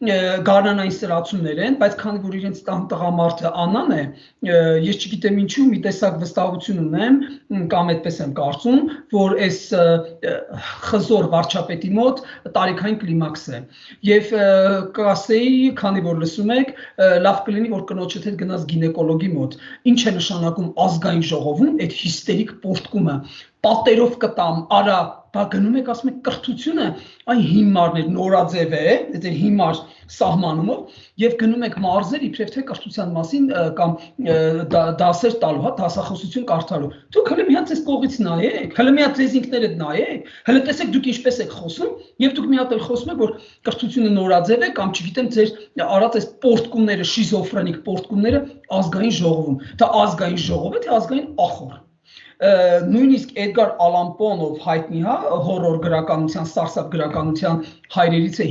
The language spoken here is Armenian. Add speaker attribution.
Speaker 1: գարնանային սրացումներ են, բայց քանի որ իրենց տղամարդը Աննան է, ես չգիտեմ ինչու մի տեսակ վստահություն ունեմ, կամ այդպես եմ կարծում, որ այս խզոր վարչապետի մոտ տարիքային կլիմաքս է։ Եվ կասեի, քանի որ լսում եք, լավ կլինի, որ կնոջդ հետ գնաս գինեկոլոգի մոտ։ Ինչ է նշանակում ազգային ժողովում այդ հիստերիկ պոռթկումը, պատերով կտամ, արա, բա գնում եք ասում եք կրթությունը, այն հիմարն է, նորաձև է, այդ հիմար սահմանումով, եւ գնում եք մարզեր իբրև թե կրթության մասին կամ դասեր տալու, հա, դասախոսություն կարդալու։ Դուք հələ մի հատ այս կողից նայեք, հələ մի հատ ձեզ ինքներդ նայեք, հələ տեսեք դուք ինչպես եք խոսում, եւ դուք մի հատ էլ խոսում եք, որ կրթությունը նորաձև է կամ չգիտեմ ձեր արած այս պոռթկումները, շիզոֆրենիկ պոռթկումները ազգային ժողովում, դա ազգային ժողով է, թե ազգային ախոր։ Նույնիսկ Էդգար Ալան Պոն, ով հայտնի հա հորոր գրականության, սարսափ գրականության հայրերից է